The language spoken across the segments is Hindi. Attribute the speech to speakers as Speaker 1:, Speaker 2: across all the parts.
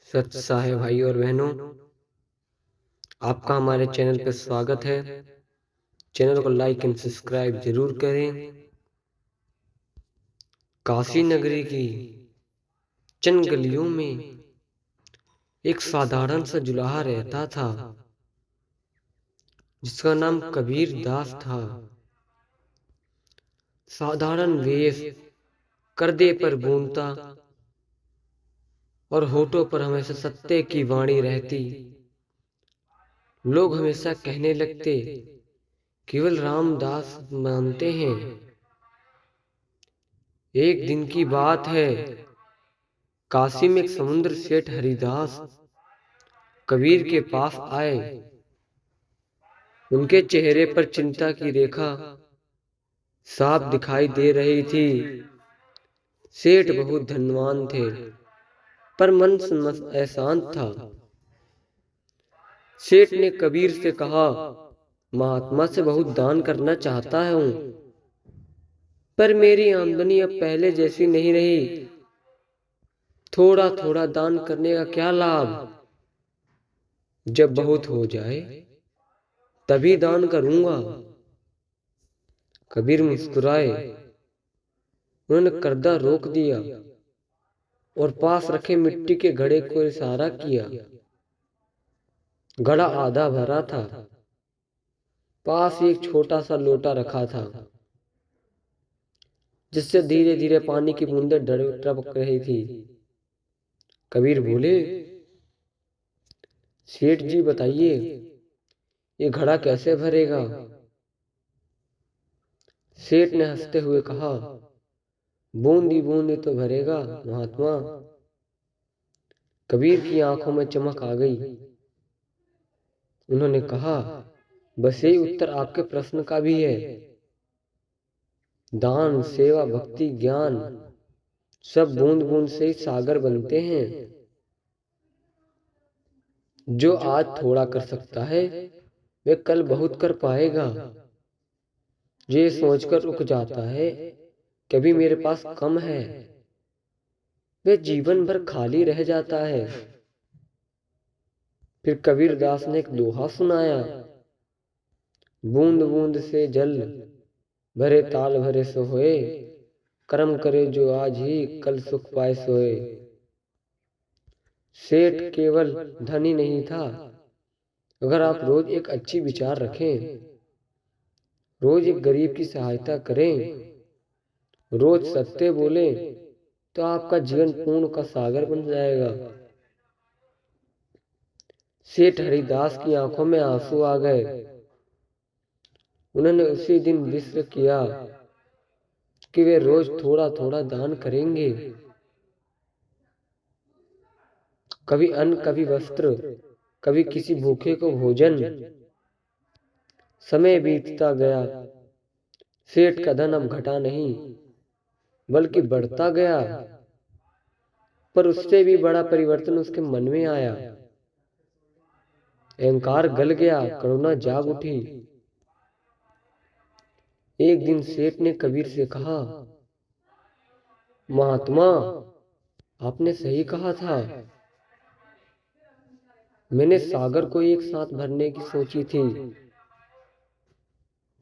Speaker 1: सच है भाई और बहनों, आपका हमारे चैनल पर स्वागत है। चैनल को लाइक एंड सब्सक्राइब जरूर करें। काशी नगरी की चंद गलियों में एक साधारण सा जुलाहा रहता था, जिसका नाम कबीर दास था। साधारण वेश, करदे पर बूंदता और होठों पर हमेशा सत्य की वाणी रहती। लोग हमेशा कहने लगते, केवल रामदास मानते हैं। एक दिन की बात है, काशी में एक समुद्र सेठ हरिदास कबीर के पास आए। उनके चेहरे पर चिंता की रेखा साफ दिखाई दे रही थी। सेठ बहुत धनवान थे, पर मन अशांत था। सेठ ने कबीर से कहा, महात्मा से बहुत दान करना चाहता हूं, पर मेरी आमदनी अब पहले जैसी नहीं रही। थोड़ा थोड़ा दान करने का क्या लाभ? जब बहुत हो जाए तभी दान करूंगा। कबीर मुस्कुराए। उन्होंने कर्जा रोक दिया और पास रखे मिट्टी के घड़े को इशारा किया। घड़ा आधा भरा था। पास एक छोटा सा लोटा रखा था, जिससे धीरे धीरे पानी की बूंदें टपक रही थी। कबीर बोले, सेठ जी बताइए, ये घड़ा कैसे भरेगा? सेठ ने हंसते हुए कहा, बूंदी बूंदी तो भरेगा महात्मा। कबीर की आंखों में चमक आ गई। उन्होंने कहा, बस यही उत्तर आपके प्रश्न का भी है। दान, सेवा, भक्ति, ज्ञान सब बूंद बूंद से ही सागर बनते हैं। जो आज थोड़ा कर सकता है, वे कल बहुत कर पाएगा। ये सोचकर रुक जाता है, कभी मेरे पास कम है, वे जीवन भर खाली रह जाता है। फिर कबीर दास ने एक दोहा सुनाया, बूंद बूंद से जल भरे ताल भरे सो होए, कर्म करे जो आज ही कल सुख पाए सोए। सेठ केवल धनी नहीं था। अगर आप रोज एक अच्छी विचार रखें, रोज एक गरीब की सहायता करें, रोज सत्य बोले, तो आपका जीवन पूर्ण का सागर बन जाएगा। सेठ हरिदास की आंखों में आंसू आ गए। उन्होंने उसी दिन निश्चय किया कि वे रोज थोड़ा थोड़ा दान करेंगे। कभी अन्न, कभी वस्त्र, कभी किसी भूखे को भोजन। समय बीतता गया। सेठ का धन अब घटा नहीं, बल्कि बढ़ता गया। पर उससे भी बड़ा परिवर्तन उसके मन में आया। अहंकार गल गया, करुणा जाग उठी। एक दिन सेठ ने कबीर से कहा, महात्मा, आपने सही कहा था। मैंने सागर को एक साथ भरने की सोची थी,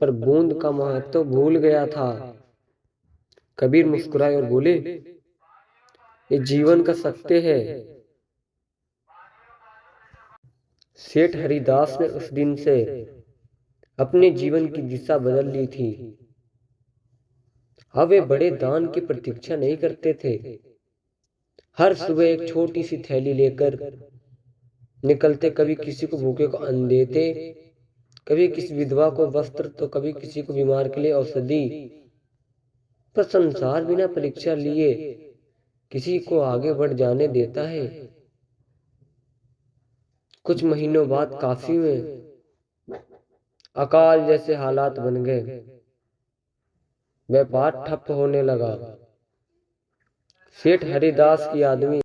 Speaker 1: पर बूंद का महत्व भूल गया था। कबीर मुस्कुराए और बोले, ये जीवन का सत्य है। सेठ हरिदास ने उस दिन से अपने जीवन की दिशा बदल ली थी। अब वे बड़े दान की प्रतीक्षा नहीं करते थे। हर सुबह एक छोटी सी थैली लेकर निकलते, कभी किसी को भूखे को अन्न देते, कभी किसी विधवा को वस्त्र, तो कभी किसी को बीमार के लिए औषधि। पर संसार बिना परीक्षा लिए किसी को आगे बढ़ जाने देता है। कुछ महीनों बाद काशी में अकाल जैसे हालात बन गए। व्यापार ठप होने लगा। सेठ हरिदास की आदमी